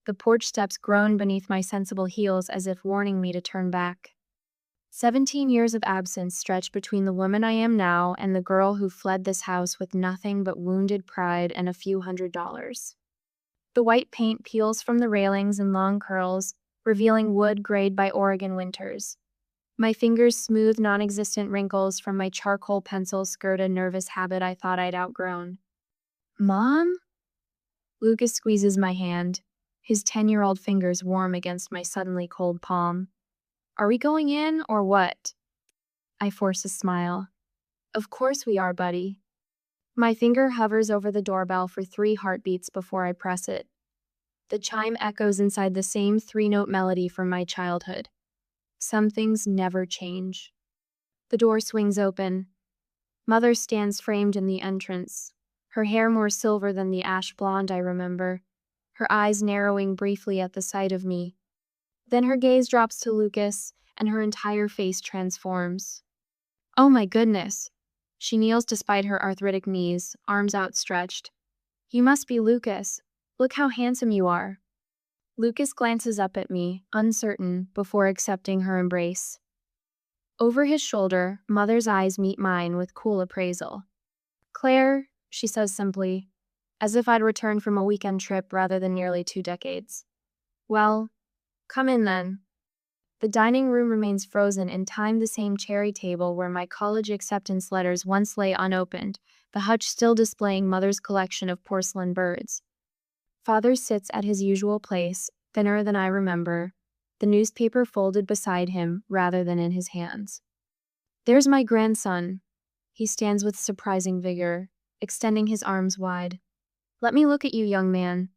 The porch steps groan beneath my sensible heels as if warning me to turn back. 17 years of absence stretch between the woman I am now and the girl who fled this house with nothing but wounded pride and a few $100s. The white paint peels from the railings in long curls, revealing wood grayed by Oregon winters. My fingers smooth non-existent wrinkles from my charcoal pencil skirt, a nervous habit I thought I'd outgrown. Mom? Lucas squeezes my hand, his 10-year-old fingers warm against my suddenly cold palm. Are we going in, or what? I force a smile. Of course we are, buddy. My finger hovers over the doorbell for 3 heartbeats before I press it. The chime echoes inside the same 3-note melody from my childhood. Some things never change. The door swings open. Mother stands framed in the entrance, her hair more silver than the ash blonde I remember, her eyes narrowing briefly at the sight of me. Then her gaze drops to Lucas, and her entire face transforms. Oh my goodness! She kneels despite her arthritic knees, arms outstretched. You must be Lucas. Look how handsome you are. Lucas glances up at me, uncertain, before accepting her embrace. Over his shoulder, Mother's eyes meet mine with cool appraisal. Claire, she says simply, as if I'd returned from a weekend trip rather than nearly 2 decades. Well, come in then. The dining room remains frozen in time, the same cherry table where my college acceptance letters once lay unopened, the hutch still displaying Mother's collection of porcelain birds. Father sits at his usual place, thinner than I remember, the newspaper folded beside him rather than in his hands. There's my grandson. He stands with surprising vigor, extending his arms wide. Let me look at you, young man.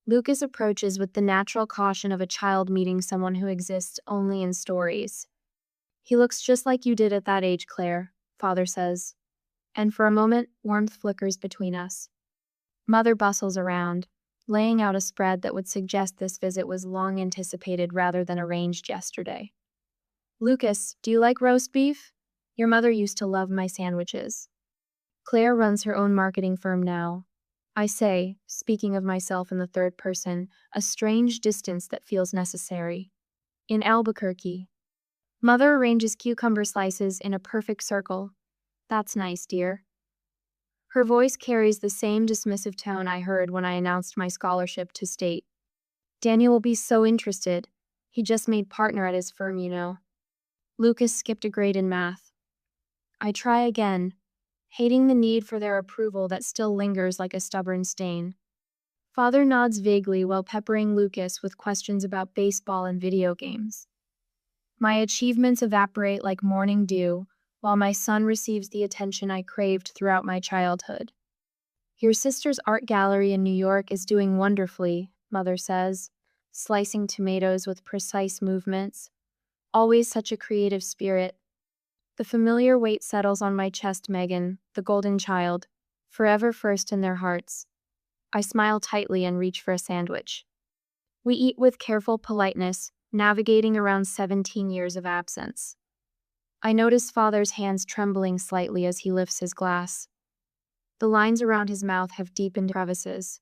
Lucas approaches with the natural caution of a child meeting someone who exists only in stories. He looks just like you did at that age, Claire, Father says. And for a moment, warmth flickers between us. Mother bustles around, laying out a spread that would suggest this visit was long anticipated rather than arranged yesterday. Lucas, do you like roast beef? Your mother used to love my sandwiches. Claire runs her own marketing firm now. I say, speaking of myself in the third person, a strange distance that feels necessary. In Albuquerque. Mother arranges cucumber slices in a perfect circle. That's nice, dear. Her voice carries the same dismissive tone I heard when I announced my scholarship to state. Daniel will be so interested. He just made partner at his firm, you know. Lucas skipped a grade in math. I try again, hating the need for their approval that still lingers like a stubborn stain. Father nods vaguely while peppering Lucas with questions about baseball and video games. My achievements evaporate like morning dew, while my son receives the attention I craved throughout my childhood. Your sister's art gallery in New York is doing wonderfully, Mother says, slicing tomatoes with precise movements. Always such a creative spirit. The familiar weight settles on my chest, Megan, the golden child, forever first in their hearts. I smile tightly and reach for a sandwich. We eat with careful politeness, navigating around 17 years of absence. I notice Father's hands trembling slightly as he lifts his glass. The lines around his mouth have deepened crevices.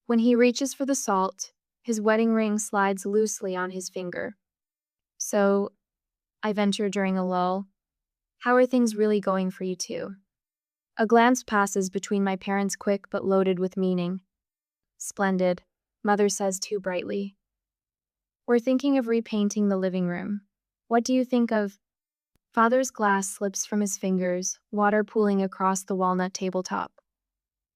When he reaches for the salt, his wedding ring slides loosely on his finger. So, I venture during a lull, how are things really going for you two? A glance passes between my parents, quick but loaded with meaning. Splendid, Mother says too brightly. We're thinking of repainting the living room. What do you think of? Father's glass slips from his fingers, water pooling across the walnut tabletop.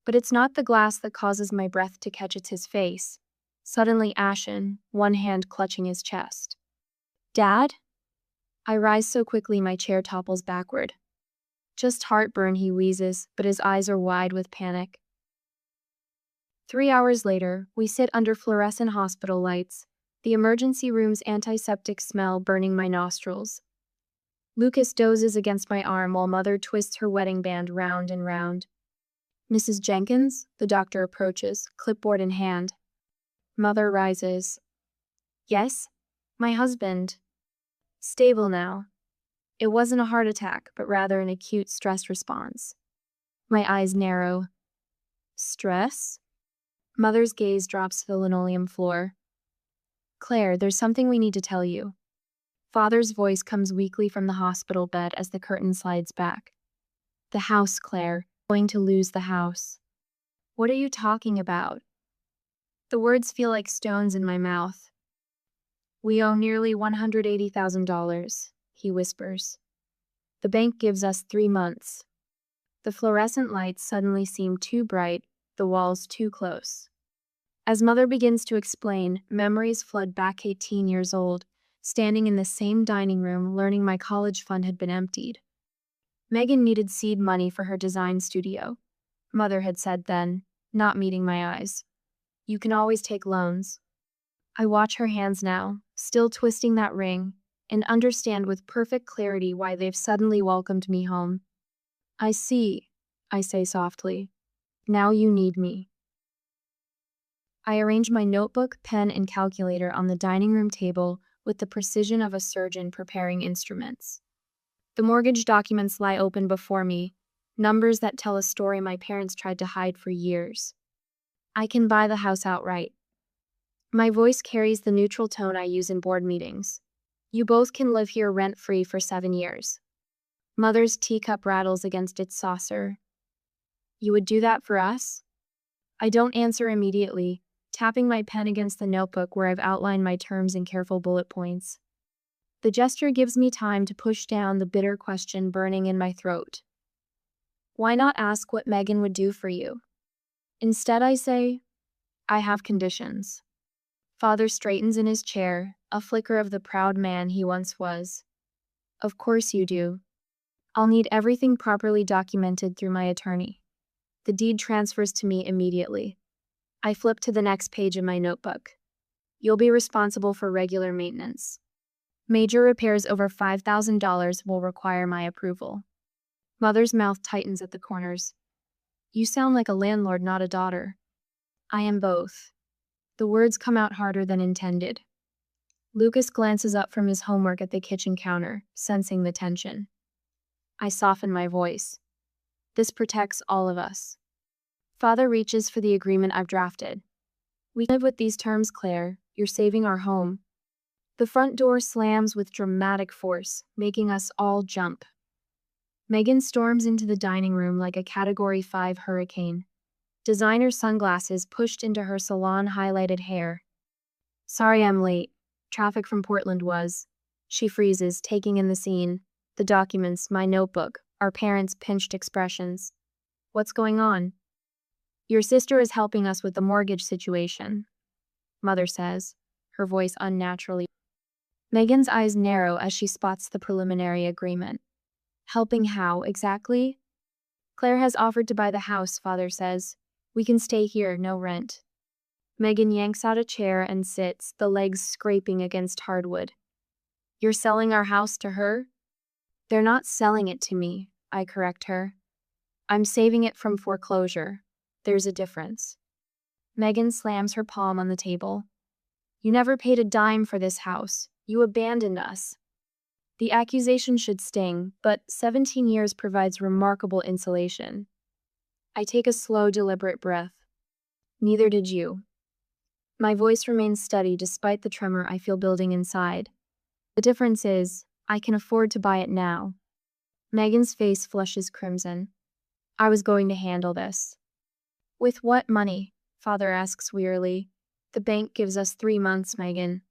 But it's not the glass that causes my breath to catch, it's his face, suddenly ashen, one hand clutching his chest. Dad? I rise so quickly my chair topples backward. Just heartburn, he wheezes, but his eyes are wide with panic. 3 hours later, we sit under fluorescent hospital lights, the emergency room's antiseptic smell burning my nostrils. Lucas dozes against my arm while Mother twists her wedding band round and round. Mrs. Jenkins? The doctor approaches, clipboard in hand. Mother rises. Yes? My husband. Stable now. It wasn't a heart attack, but rather an acute stress response. My eyes narrow. Stress? Mother's gaze drops to the linoleum floor. Claire, there's something we need to tell you. Father's voice comes weakly from the hospital bed as the curtain slides back. The house, Claire. Going to lose the house. What are you talking about? The words feel like stones in my mouth. We owe nearly $180,000, he whispers. The bank gives us 3 months. The fluorescent lights suddenly seem too bright, the walls too close. As Mother begins to explain, memories flood back 18 years old, standing in the same dining room learning my college fund had been emptied. Megan needed seed money for her design studio. Mother had said then, not meeting my eyes. You can always take loans. I watch her hands now, still twisting that ring, and understand with perfect clarity why they've suddenly welcomed me home. I see, I say softly. Now you need me. I arrange my notebook, pen, and calculator on the dining room table with the precision of a surgeon preparing instruments. The mortgage documents lie open before me, numbers that tell a story my parents tried to hide for years. I can buy the house outright. My voice carries the neutral tone I use in board meetings. You both can live here rent-free for 7 years. Mother's teacup rattles against its saucer. You would do that for us? I don't answer immediately, tapping my pen against the notebook where I've outlined my terms in careful bullet points. The gesture gives me time to push down the bitter question burning in my throat. Why not ask what Megan would do for you? Instead, I say, I have conditions. Father straightens in his chair, a flicker of the proud man he once was. Of course you do. I'll need everything properly documented through my attorney. The deed transfers to me immediately. I flip to the next page of my notebook. You'll be responsible for regular maintenance. Major repairs over $5,000 will require my approval. Mother's mouth tightens at the corners. You sound like a landlord, not a daughter. I am both. The words come out harder than intended. Lucas glances up from his homework at the kitchen counter, sensing the tension. I soften my voice. This protects all of us. Father reaches for the agreement I've drafted. We live with these terms, Claire. You're saving our home. The front door slams with dramatic force, making us all jump. Megan storms into the dining room like a Category 5 hurricane. Designer sunglasses pushed into her salon-highlighted hair. Sorry I'm late. Traffic from Portland was. She freezes, taking in the scene. The documents, my notebook, our parents' pinched expressions. What's going on? Your sister is helping us with the mortgage situation, Mother says, her voice unnaturally. Megan's eyes narrow as she spots the preliminary agreement. Helping how, exactly? Claire has offered to buy the house, Father says. We can stay here, no rent. Megan yanks out a chair and sits, the legs scraping against hardwood. You're selling our house to her? They're not selling it to me, I correct her. I'm saving it from foreclosure. There's a difference. Megan slams her palm on the table. You never paid a dime for this house. You abandoned us. The accusation should sting, but 17 years provides remarkable insulation. I take a slow, deliberate breath. Neither did you. My voice remains steady despite the tremor I feel building inside. The difference is, I can afford to buy it now. Megan's face flushes crimson. I was going to handle this. With what money? Father asks wearily. The bank gives us 3 months, Megan.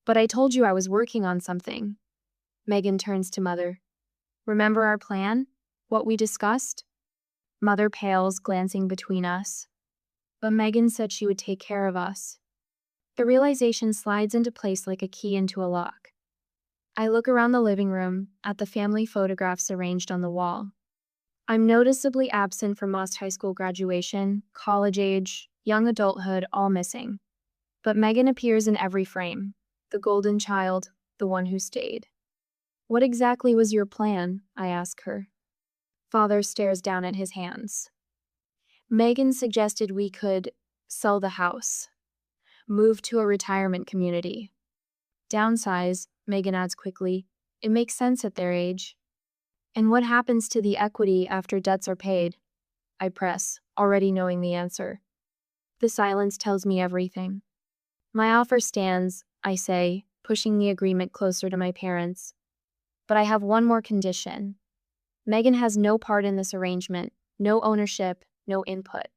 But I told you I was working on something. Megan turns to Mother. Remember our plan? What we discussed? Mother pales, glancing between us. But Megan said she would take care of us. The realization slides into place like a key into a lock. I look around the living room, at the family photographs arranged on the wall. I'm noticeably absent from Most High School graduation, college age, young adulthood, all missing. But Megan appears in every frame. The golden child, the one who stayed. What exactly was your plan? I ask her. Father stares down at his hands. Megan suggested we could sell the house, move to a retirement community. Downsize, Megan adds quickly. It makes sense at their age. And what happens to the equity after debts are paid? I press, already knowing the answer. The silence tells me everything. My offer stands, I say, pushing the agreement closer to my parents. But I have one more condition. Megan has no part in this arrangement, no ownership, no input.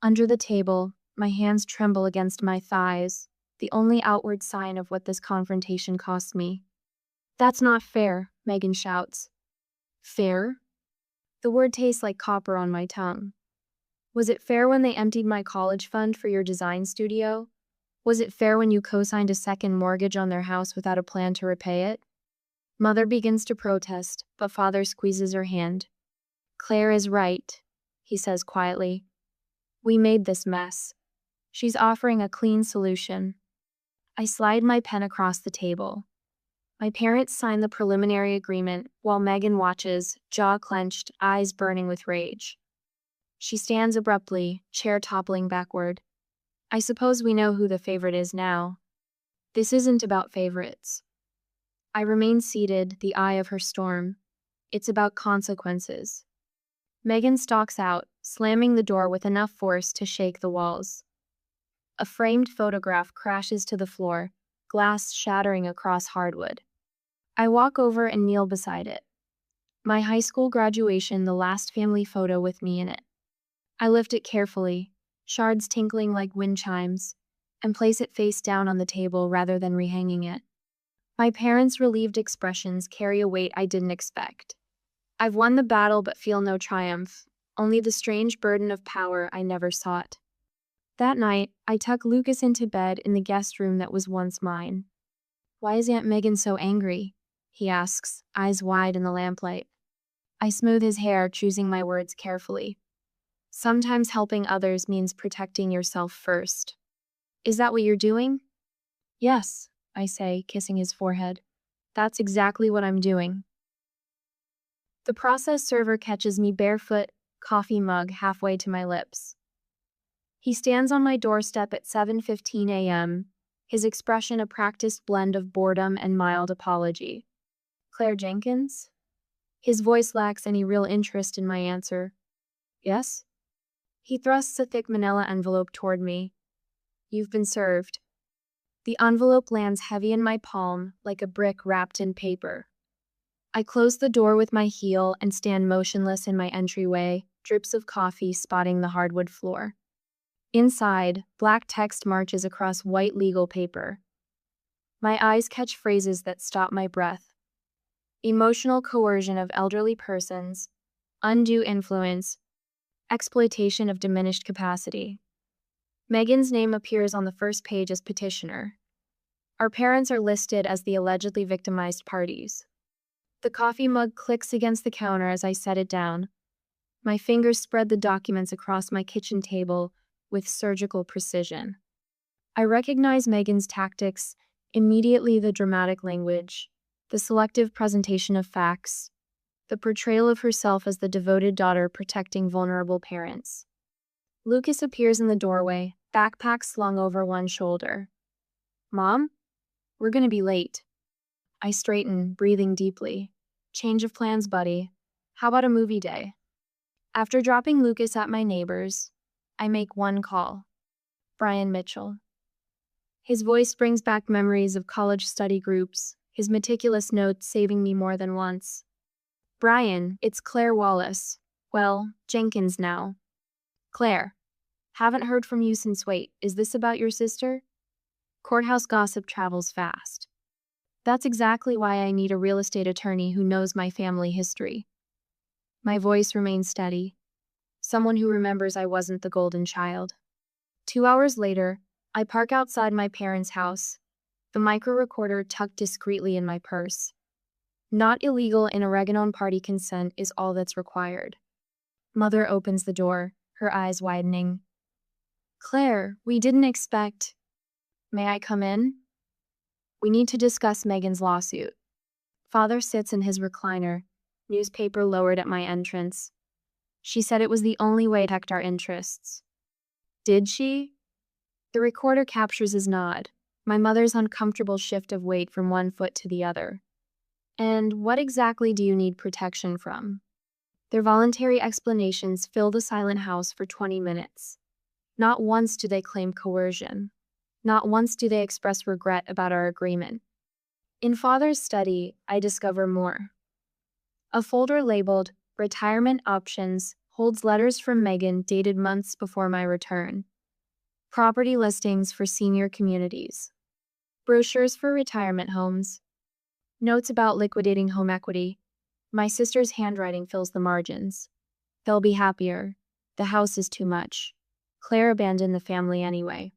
Under the table, my hands tremble against my thighs, the only outward sign of what this confrontation cost me. That's not fair, Megan shouts. Fair? The word tastes like copper on my tongue. Was it fair when they emptied my college fund for your design studio? Was it fair when you co-signed a second mortgage on their house without a plan to repay it? Mother begins to protest, but father squeezes her hand. Claire is right, he says quietly. We made this mess. She's offering a clean solution. I slide my pen across the table. My parents sign the preliminary agreement while Megan watches, jaw clenched, eyes burning with rage. She stands abruptly, chair toppling backward. I suppose we know who the favorite is now. This isn't about favorites. I remain seated, the eye of her storm. It's about consequences. Megan stalks out, slamming the door with enough force to shake the walls. A framed photograph crashes to the floor, glass shattering across hardwood. I walk over and kneel beside it. My high school graduation, the last family photo with me in it. I lift it carefully, shards tinkling like wind chimes, and place it face down on the table rather than rehanging it. My parents' relieved expressions carry a weight I didn't expect. I've won the battle but feel no triumph, only the strange burden of power I never sought. That night, I tuck Lucas into bed in the guest room that was once mine. Why is Aunt Megan so angry? He asks, eyes wide in the lamplight. I smooth his hair, choosing my words carefully. Sometimes helping others means protecting yourself first. Is that what you're doing? Yes, I say, kissing his forehead. That's exactly what I'm doing. The process server catches me barefoot, coffee mug halfway to my lips. He stands on my doorstep at 7:15 a.m., his expression a practiced blend of boredom and mild apology. Claire Jenkins? His voice lacks any real interest in my answer. Yes? He thrusts a thick manila envelope toward me. You've been served. The envelope lands heavy in my palm, like a brick wrapped in paper. I close the door with my heel and stand motionless in my entryway, drips of coffee spotting the hardwood floor. Inside, black text marches across white legal paper. My eyes catch phrases that stop my breath. Emotional coercion of elderly persons, undue influence, exploitation of diminished capacity. Megan's name appears on the first page as petitioner. Our parents are listed as the allegedly victimized parties. The coffee mug clicks against the counter as I set it down. My fingers spread the documents across my kitchen table with surgical precision. I recognize Megan's tactics, immediately the dramatic language, the selective presentation of facts, the portrayal of herself as the devoted daughter protecting vulnerable parents. Lucas appears in the doorway, backpack slung over one shoulder. Mom? We're gonna be late. I straighten, breathing deeply. Change of plans, buddy. How about a movie day? After dropping Lucas at my neighbor's, I make one call. Brian Mitchell. His voice brings back memories of college study groups, his meticulous notes saving me more than once. Brian, it's Claire Wallace. Well, Jenkins now. Claire. Haven't heard from you since wait, is this about your sister? Courthouse gossip travels fast. That's exactly why I need a real estate attorney who knows my family history. My voice remains steady. Someone who remembers I wasn't the golden child. 2 hours later, I park outside my parents' house, the micro-recorder tucked discreetly in my purse. Not illegal in Oregon party consent is all that's required. Mother opens the door, her eyes widening. Claire, we didn't expect... May I come in? We need to discuss Megan's lawsuit. Father sits in his recliner, newspaper lowered at my entrance. She said it was the only way to protect our interests. Did she? The recorder captures his nod, my mother's uncomfortable shift of weight from one foot to the other. And what exactly do you need protection from? Their voluntary explanations fill the silent house for 20 minutes. Not once do they claim coercion. Not once do they express regret about our agreement. In Father's study, I discover more. A folder labeled Retirement Options holds letters from Megan dated months before my return. Property listings for senior communities. Brochures for retirement homes. Notes about liquidating home equity. My sister's handwriting fills the margins. They'll be happier. The house is too much. Claire abandoned the family anyway.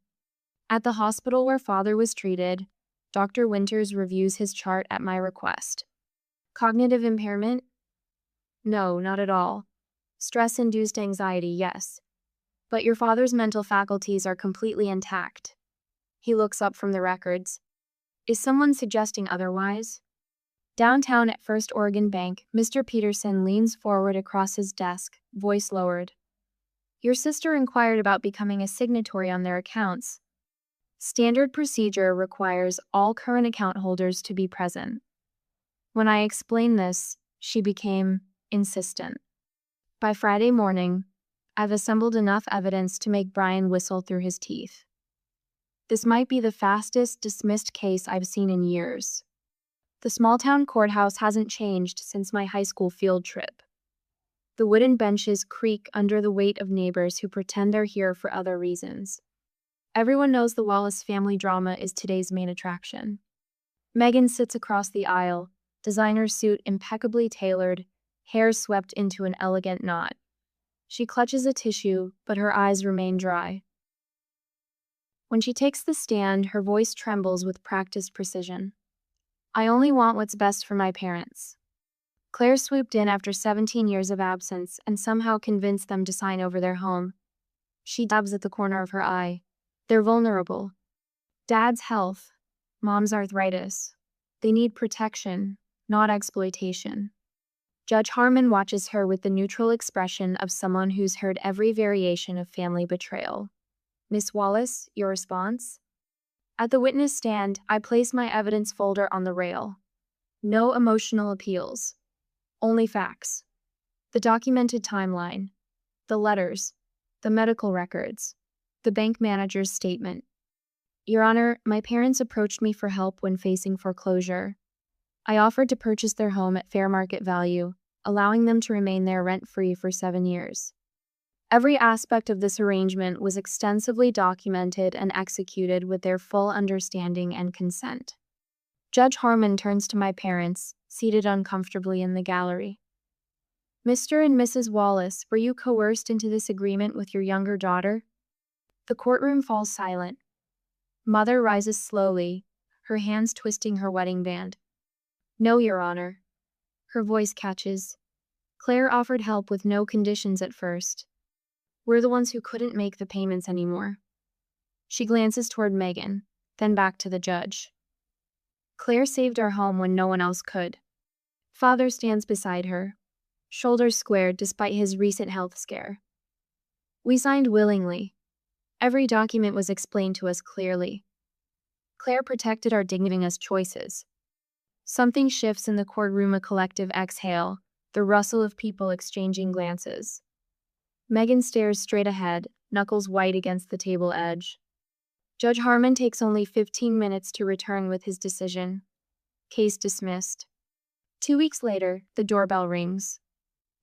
At the hospital where Father was treated, Dr. Winters reviews his chart at my request. Cognitive impairment? No, not at all. Stress-induced anxiety, yes. But your father's mental faculties are completely intact. He looks up from the records. Is someone suggesting otherwise? Downtown at First Oregon Bank, Mr. Peterson leans forward across his desk, voice lowered. Your sister inquired about becoming a signatory on their accounts. Standard procedure requires all current account holders to be present. When I explained this, she became insistent. By Friday morning, I've assembled enough evidence to make Brian whistle through his teeth. This might be the fastest dismissed case I've seen in years. The small-town courthouse hasn't changed since my high school field trip. The wooden benches creak under the weight of neighbors who pretend they're here for other reasons. Everyone knows the Wallace family drama is today's main attraction. Megan sits across the aisle, designer suit impeccably tailored, hair swept into an elegant knot. She clutches a tissue, but her eyes remain dry. When she takes the stand, her voice trembles with practiced precision. I only want what's best for my parents. Claire swooped in after 17 years of absence and somehow convinced them to sign over their home. She dabs at the corner of her eye. They're vulnerable. Dad's health, mom's arthritis. They need protection, not exploitation. Judge Harmon watches her with the neutral expression of someone who's heard every variation of family betrayal. Miss Wallace, your response? At the witness stand, I place my evidence folder on the rail. No emotional appeals. Only facts. The documented timeline. The letters. The medical records. The bank manager's statement. Your Honor, my parents approached me for help when facing foreclosure. I offered to purchase their home at fair market value, allowing them to remain there rent-free for 7 years. Every aspect of this arrangement was extensively documented and executed with their full understanding and consent. Judge Harmon turns to my parents, seated uncomfortably in the gallery. Mr. and Mrs. Wallace, were you coerced into this agreement with your younger daughter? The courtroom falls silent. Mother rises slowly, her hands twisting her wedding band. No, Your Honor. Her voice catches. Claire offered help with no conditions at first. We're the ones who couldn't make the payments anymore. She glances toward Megan, then back to the judge. Claire saved our home when no one else could. Father stands beside her, shoulders squared despite his recent health scare. We signed willingly. Every document was explained to us clearly. Claire protected our dignity, giving us choices. Something shifts in the courtroom, a collective exhale, the rustle of people exchanging glances. Megan stares straight ahead, knuckles white against the table edge. Judge Harmon takes only 15 minutes to return with his decision. Case dismissed. 2 weeks later, the doorbell rings.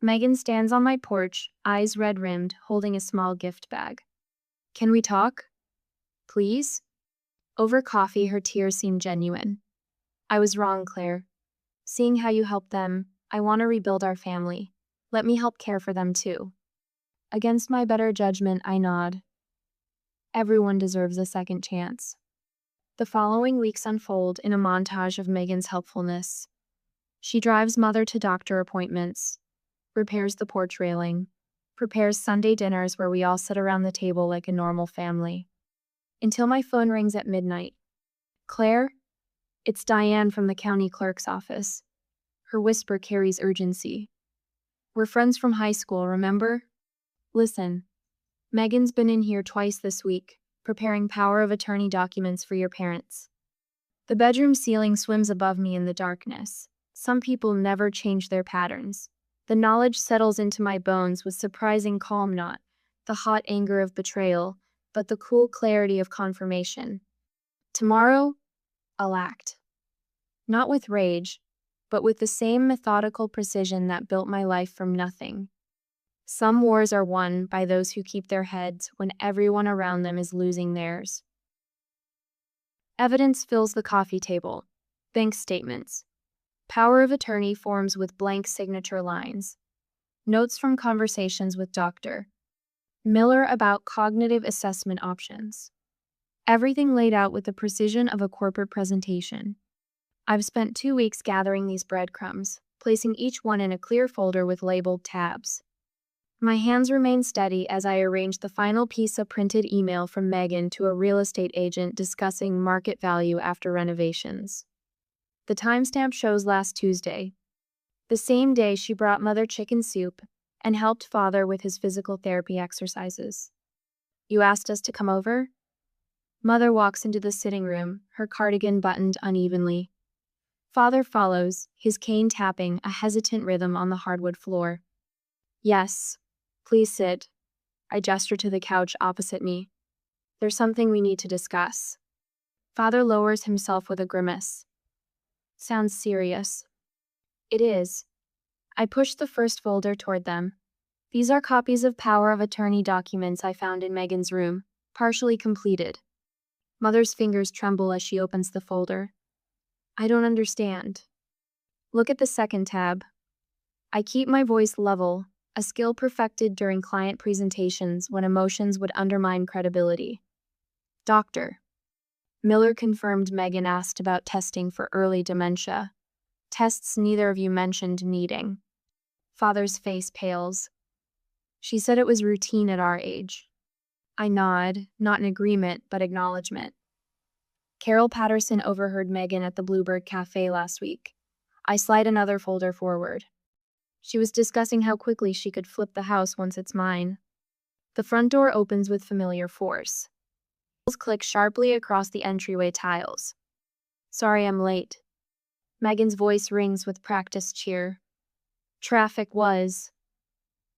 Megan stands on my porch, eyes red-rimmed, holding a small gift bag. Can we talk? Please? Over coffee, her tears seem genuine. I was wrong, Claire. Seeing how you helped them, I want to rebuild our family. Let me help care for them too. Against my better judgment, I nod. Everyone deserves a second chance. The following weeks unfold in a montage of Megan's helpfulness. She drives Mother to doctor appointments, repairs the porch railing, prepares Sunday dinners where we all sit around the table like a normal family. Until my phone rings at midnight. Claire? It's Diane from the county clerk's office. Her whisper carries urgency. We're friends from high school, remember? Listen, Megan's been in here twice this week, preparing power of attorney documents for your parents. The bedroom ceiling swims above me in the darkness. Some people never change their patterns. The knowledge settles into my bones with surprising calm, not the hot anger of betrayal, but the cool clarity of confirmation. Tomorrow, I'll act. Not with rage, but with the same methodical precision that built my life from nothing. Some wars are won by those who keep their heads when everyone around them is losing theirs. Evidence fills the coffee table. Bank statements. Power of attorney forms with blank signature lines. Notes from conversations with Dr. Miller about cognitive assessment options. Everything laid out with the precision of a corporate presentation. I've spent 2 weeks gathering these breadcrumbs, placing each one in a clear folder with labeled tabs. My hands remain steady as I arrange the final piece of printed email from Megan to a real estate agent discussing market value after renovations. The timestamp shows last Tuesday, the same day she brought Mother chicken soup and helped Father with his physical therapy exercises. You asked us to come over? Mother walks into the sitting room, her cardigan buttoned unevenly. Father follows, his cane tapping a hesitant rhythm on the hardwood floor. Yes. Please sit. I gesture to the couch opposite me. There's something we need to discuss. Father lowers himself with a grimace. Sounds serious. It is. I push the first folder toward them. These are copies of power of attorney documents I found in Megan's room, partially completed. Mother's fingers tremble as she opens the folder. I don't understand. Look at the second tab. I keep my voice level, a skill perfected during client presentations when emotions would undermine credibility. Doctor. Miller confirmed Megan asked about testing for early dementia. Tests neither of you mentioned needing. Father's face pales. She said it was routine at our age. I nod, not in agreement, but acknowledgement. Carol Patterson overheard Megan at the Bluebird Cafe last week. I slide another folder forward. She was discussing how quickly she could flip the house once it's mine. The front door opens with familiar force. Heels click sharply across the entryway tiles. Sorry I'm late. Megan's voice rings with practiced cheer. Traffic was.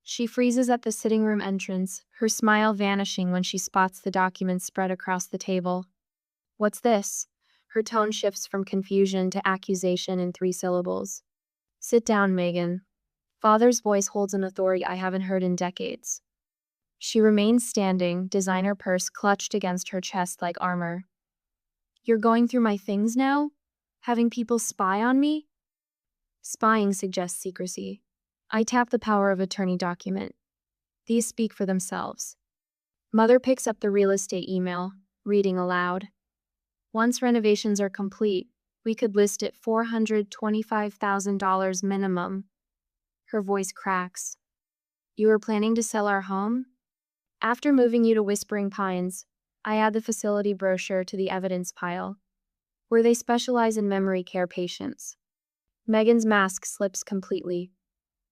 She freezes at the sitting room entrance, her smile vanishing when she spots the documents spread across the table. What's this? Her tone shifts from confusion to accusation in 3 syllables. Sit down, Megan. Father's voice holds an authority I haven't heard in decades. She remains standing, designer purse clutched against her chest like armor. You're going through my things now? Having people spy on me? Spying suggests secrecy. I tap the power of attorney document. These speak for themselves. Mother picks up the real estate email, reading aloud. Once renovations are complete, we could list it $425,000 minimum. Her voice cracks. You were planning to sell our home? After moving you to Whispering Pines, I add the facility brochure to the evidence pile, where they specialize in memory care patients. Megan's mask slips completely.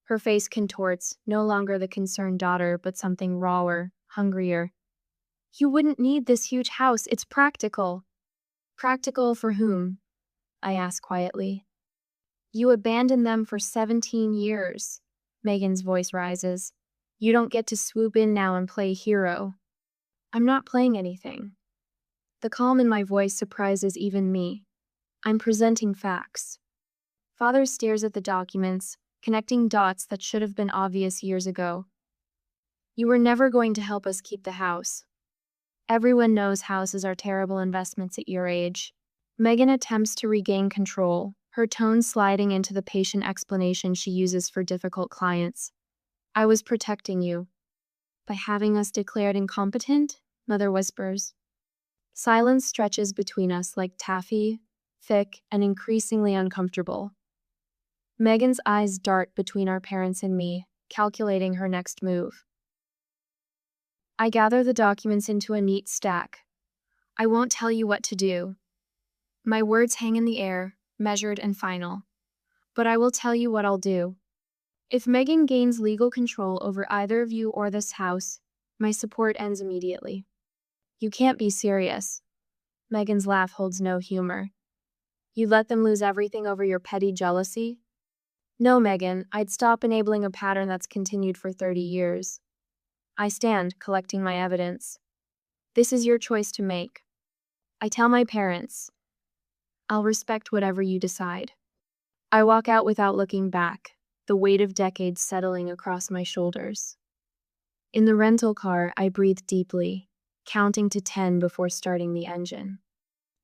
Her face contorts, no longer the concerned daughter, but something rawer, hungrier. You wouldn't need this huge house, it's practical. Practical for whom? I ask quietly. You abandoned them for 17 years. Megan's voice rises. You don't get to swoop in now and play hero. I'm not playing anything. The calm in my voice surprises even me. I'm presenting facts. Father stares at the documents, connecting dots that should have been obvious years ago. You were never going to help us keep the house. Everyone knows houses are terrible investments at your age. Megan attempts to regain control, her tone sliding into the patient explanation she uses for difficult clients. I was protecting you. By having us declared incompetent? Mother whispers. Silence stretches between us like taffy, thick and increasingly uncomfortable. Megan's eyes dart between our parents and me, calculating her next move. I gather the documents into a neat stack. I won't tell you what to do. My words hang in the air, measured and final. But I will tell you what I'll do. If Megan gains legal control over either of you or this house, my support ends immediately. You can't be serious. Megan's laugh holds no humor. You let them lose everything over your petty jealousy? No, Megan, I'd stop enabling a pattern that's continued for 30 years. I stand, collecting my evidence. This is your choice to make. I tell my parents, I'll respect whatever you decide. I walk out without looking back, the weight of decades settling across my shoulders. In the rental car, I breathe deeply, counting to 10 before starting the engine.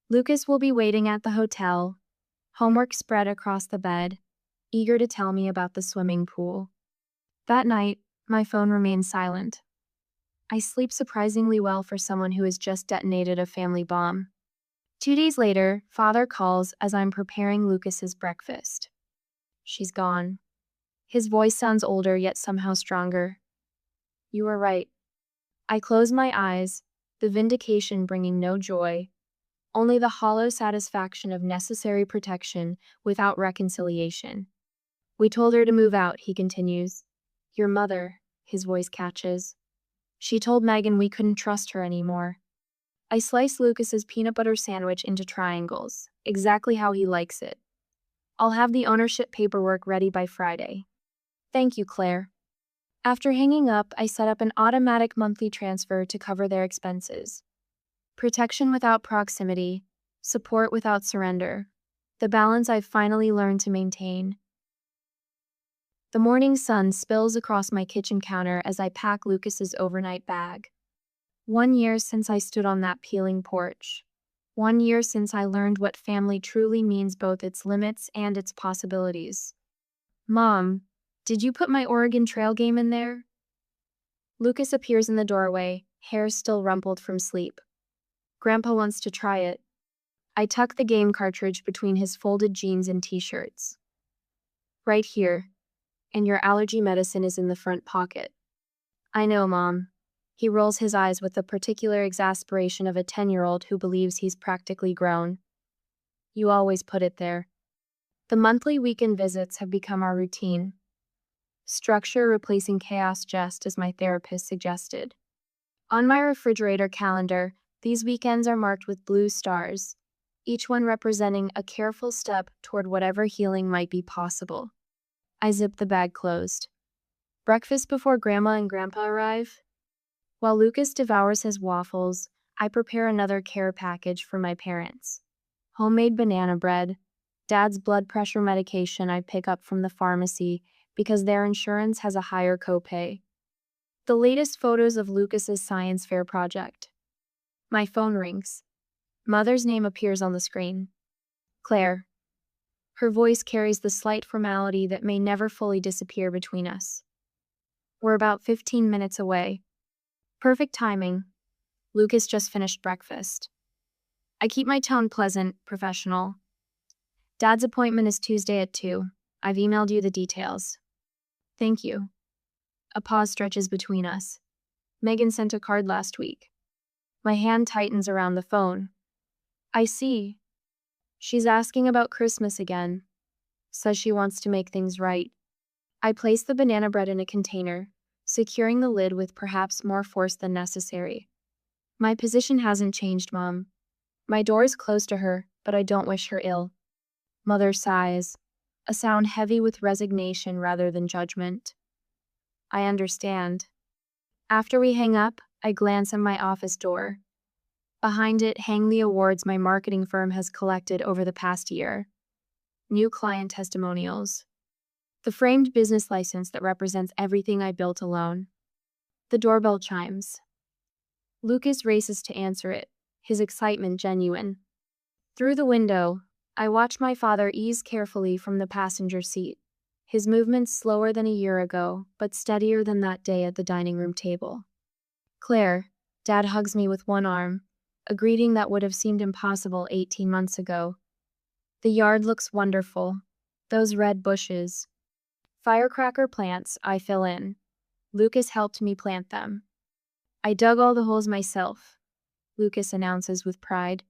Lucas will be waiting at the hotel, homework spread across the bed, eager to tell me about the swimming pool. That night, my phone remains silent. I sleep surprisingly well for someone who has just detonated a family bomb. 2 days later, Father calls as I'm preparing Lucas's breakfast. She's gone. His voice sounds older yet somehow stronger. You were right. I close my eyes, the vindication bringing no joy, only the hollow satisfaction of necessary protection without reconciliation. We told her to move out, he continues. Your mother, his voice catches. She told Megan we couldn't trust her anymore. I slice Lucas's peanut butter sandwich into triangles, exactly how he likes it. I'll have the ownership paperwork ready by Friday. Thank you, Claire. After hanging up, I set up an automatic monthly transfer to cover their expenses. Protection without proximity, support without surrender. The balance I've finally learned to maintain. The morning sun spills across my kitchen counter as I pack Lucas's overnight bag. 1 year since I stood on that peeling porch. 1 year since I learned what family truly means, both its limits and its possibilities. Mom, did you put my Oregon Trail game in there? Lucas appears in the doorway, hair still rumpled from sleep. Grandpa wants to try it. I tuck the game cartridge between his folded jeans and t-shirts. Right here. And your allergy medicine is in the front pocket. I know, Mom. He rolls his eyes with the particular exasperation of a 10-year-old who believes he's practically grown. You always put it there. The monthly weekend visits have become our routine. Structure replacing chaos, just as my therapist suggested. On my refrigerator calendar, these weekends are marked with blue stars, each one representing a careful step toward whatever healing might be possible. I zip the bag closed. Breakfast before Grandma and Grandpa arrive? While Lucas devours his waffles, I prepare another care package for my parents. Homemade banana bread, Dad's blood pressure medication I pick up from the pharmacy because their insurance has a higher copay. The latest photos of Lucas's science fair project. My phone rings. Mother's name appears on the screen. Claire. Her voice carries the slight formality that may never fully disappear between us. We're about 15 minutes away. Perfect timing. Lucas just finished breakfast. I keep my tone pleasant, professional. Dad's appointment is Tuesday at 2. I've emailed you the details. Thank you. A pause stretches between us. Megan sent a card last week. My hand tightens around the phone. I see. She's asking about Christmas again. Says she wants to make things right. I place the banana bread in a container, securing the lid with perhaps more force than necessary. My position hasn't changed, Mom. My door is close to her, but I don't wish her ill. Mother sighs, a sound heavy with resignation rather than judgment. I understand. After we hang up, I glance at my office door. Behind it hang the awards my marketing firm has collected over the past year. New client testimonials. The framed business license that represents everything I built alone. The doorbell chimes. Lucas races to answer it, his excitement genuine. Through the window, I watch my father ease carefully from the passenger seat, his movements slower than a year ago, but steadier than that day at the dining room table. Claire, Dad hugs me with one arm, a greeting that would have seemed impossible 18 months ago. The yard looks wonderful. Those red bushes. Firecracker plants I fill in. Lucas helped me plant them. I dug all the holes myself, Lucas announces with pride.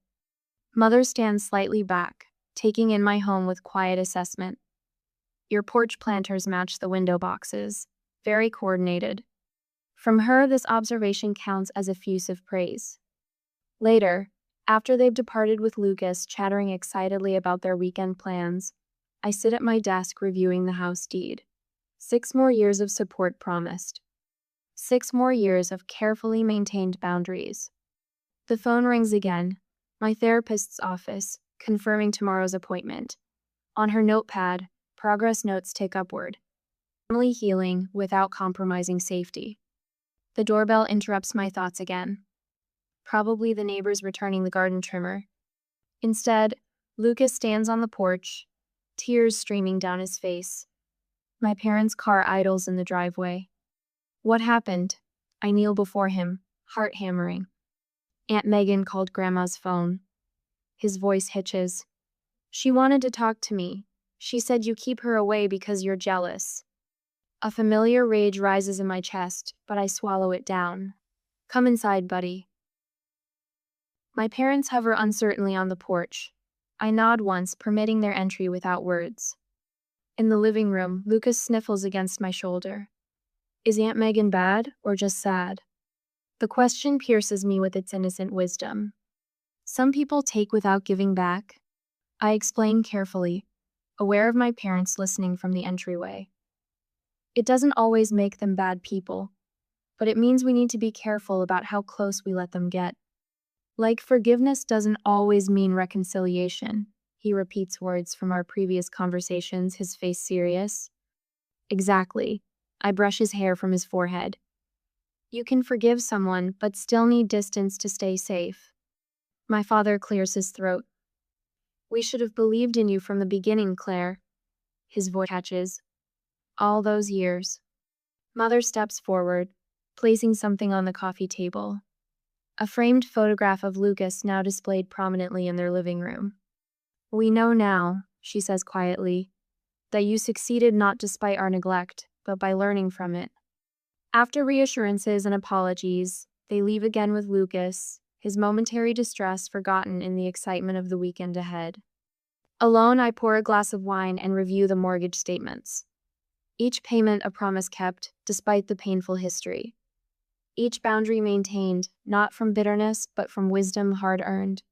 Mother stands slightly back, taking in my home with quiet assessment. Your porch planters match the window boxes. Very coordinated. From her, this observation counts as effusive praise. Later, after they've departed with Lucas chattering excitedly about their weekend plans, I sit at my desk reviewing the house deed. 6 more years of support promised. 6 more years of carefully maintained boundaries. The phone rings again. My therapist's office, confirming tomorrow's appointment. On her notepad, progress notes tick upward. Family healing without compromising safety. The doorbell interrupts my thoughts again. Probably the neighbors returning the garden trimmer. Instead, Lucas stands on the porch, tears streaming down his face. My parents' car idles in the driveway. What happened? I kneel before him, heart hammering. Aunt Megan called Grandma's phone. His voice hitches. She wanted to talk to me. She said you keep her away because you're jealous. A familiar rage rises in my chest, but I swallow it down. Come inside, buddy. My parents hover uncertainly on the porch. I nod once, permitting their entry without words. In the living room, Lucas sniffles against my shoulder. Is Aunt Megan bad or just sad? The question pierces me with its innocent wisdom. Some people take without giving back. I explain carefully, aware of my parents listening from the entryway. It doesn't always make them bad people, but it means we need to be careful about how close we let them get. Like forgiveness doesn't always mean reconciliation. He repeats words from our previous conversations, his face serious. Exactly. I brush his hair from his forehead. You can forgive someone, but still need distance to stay safe. My father clears his throat. We should have believed in you from the beginning, Claire. His voice catches. All those years. Mother steps forward, placing something on the coffee table. A framed photograph of Lucas now displayed prominently in their living room. We know now, she says quietly, that you succeeded not despite our neglect, but by learning from it. After reassurances and apologies, they leave again with Lucas, his momentary distress forgotten in the excitement of the weekend ahead. Alone, I pour a glass of wine and review the mortgage statements. Each payment a promise kept, despite the painful history. Each boundary maintained, not from bitterness, but from wisdom hard-earned.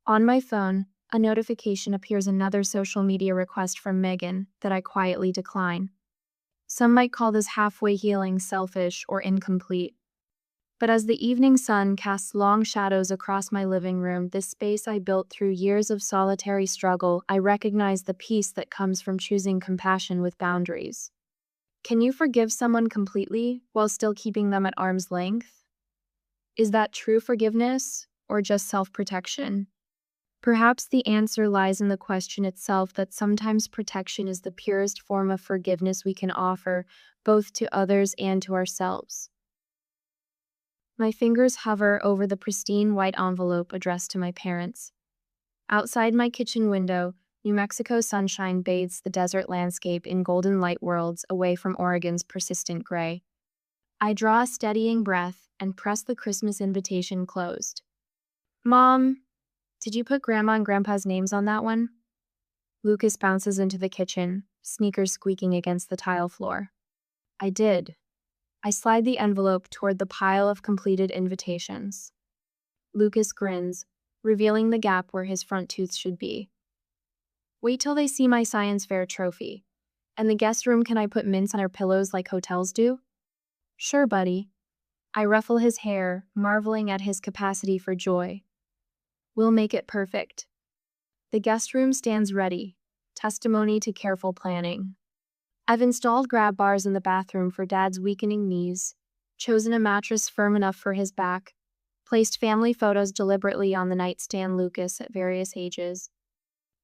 On my phone, a notification appears, another social media request from Megan that I quietly decline. Some might call this halfway healing, selfish, or incomplete. But as the evening sun casts long shadows across my living room, this space I built through years of solitary struggle, I recognize the peace that comes from choosing compassion with boundaries. Can you forgive someone completely while still keeping them at arm's length? Is that true forgiveness or just self-protection? Perhaps the answer lies in the question itself, that sometimes protection is the purest form of forgiveness we can offer, both to others and to ourselves. My fingers hover over the pristine white envelope addressed to my parents. Outside my kitchen window, New Mexico sunshine bathes the desert landscape in golden light worlds away from Oregon's persistent gray. I draw a steadying breath and press the Christmas invitation closed. Mom, did you put Grandma and Grandpa's names on that one? Lucas bounces into the kitchen, sneakers squeaking against the tile floor. I did. I slide the envelope toward the pile of completed invitations. Lucas grins, revealing the gap where his front tooth should be. Wait till they see my science fair trophy. And the guest room, can I put mints on our pillows like hotels do? Sure, buddy. I ruffle his hair, marveling at his capacity for joy. We'll make it perfect. The guest room stands ready, testimony to careful planning. I've installed grab bars in the bathroom for Dad's weakening knees, chosen a mattress firm enough for his back, placed family photos deliberately on the nightstand, Lucas at various ages.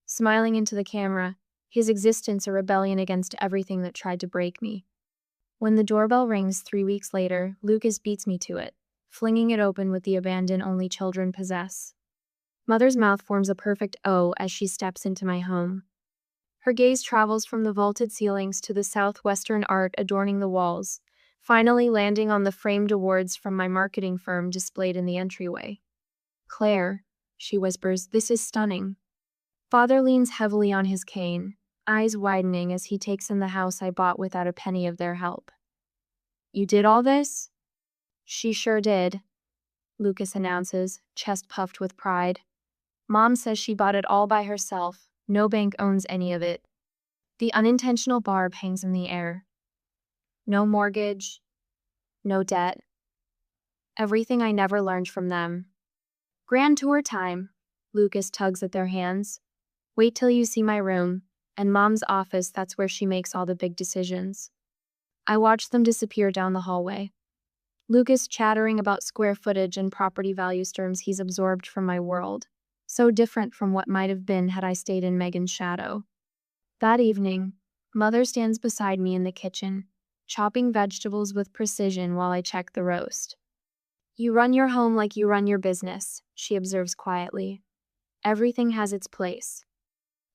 Smiling into the camera, his existence a rebellion against everything that tried to break me. When the doorbell rings 3 weeks later, Lucas beats me to it, flinging it open with the abandon only children possess. Mother's mouth forms a perfect O as she steps into my home. Her gaze travels from the vaulted ceilings to the southwestern art adorning the walls, finally landing on the framed awards from my marketing firm displayed in the entryway. Claire, she whispers, this is stunning. Father leans heavily on his cane, eyes widening as he takes in the house I bought without a penny of their help. You did all this? She sure did, Lucas announces, chest puffed with pride. Mom says she bought it all by herself. No bank owns any of it. The unintentional barb hangs in the air. No mortgage, no debt. Everything I never learned from them. Grand tour time. Lucas tugs at their hands. Wait till you see my room. And Mom's office, that's where she makes all the big decisions. I watch them disappear down the hallway. Lucas chattering about square footage and property values terms he's absorbed from my world. So different from what might have been had I stayed in Megan's shadow. That evening, Mother stands beside me in the kitchen, chopping vegetables with precision while I check the roast. You run your home like you run your business, she observes quietly. Everything has its place.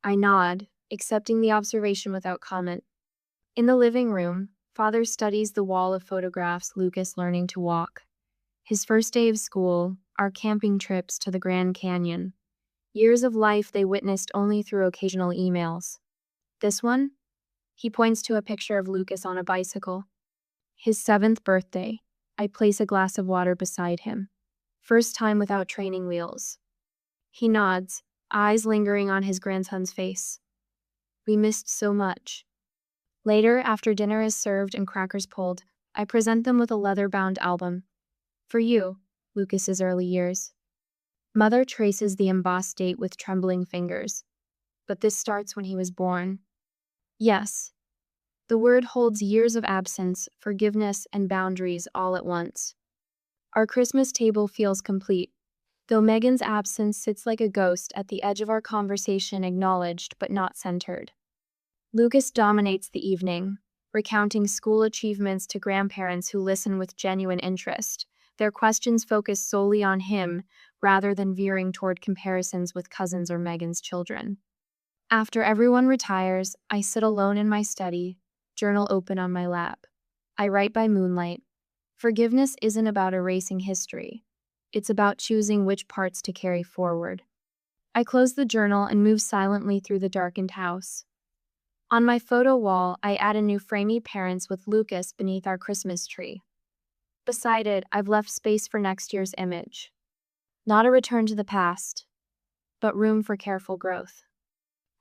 I nod, accepting the observation without comment. In the living room, Father studies the wall of photographs Lucas learning to walk. His first day of school, our camping trips to the Grand Canyon. Years of life they witnessed only through occasional emails. This one? He points to a picture of Lucas on a bicycle. His 7th birthday. I place a glass of water beside him. First time without training wheels. He nods, eyes lingering on his grandson's face. We missed so much. Later, after dinner is served and crackers pulled, I present them with a leather-bound album. For you, Lucas's early years. Mother traces the embossed date with trembling fingers. But this starts when he was born. Yes. The word holds years of absence, forgiveness, and boundaries all at once. Our Christmas table feels complete, though Megan's absence sits like a ghost at the edge of our conversation, acknowledged but not centered. Lucas dominates the evening, recounting school achievements to grandparents who listen with genuine interest. Their questions focus solely on him, rather than veering toward comparisons with cousins or Megan's children. After everyone retires, I sit alone in my study, journal open on my lap. I write by moonlight. Forgiveness isn't about erasing history. It's about choosing which parts to carry forward. I close the journal and move silently through the darkened house. On my photo wall, I add a new framey parents with Lucas beneath our Christmas tree. Beside it, I've left space for next year's image. Not a return to the past, but room for careful growth.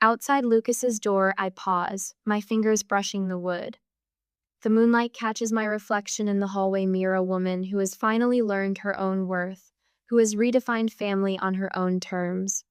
Outside Lucas's door, I pause, my fingers brushing the wood. The moonlight catches my reflection in the hallway mirror, a woman who has finally learned her own worth, who has redefined family on her own terms.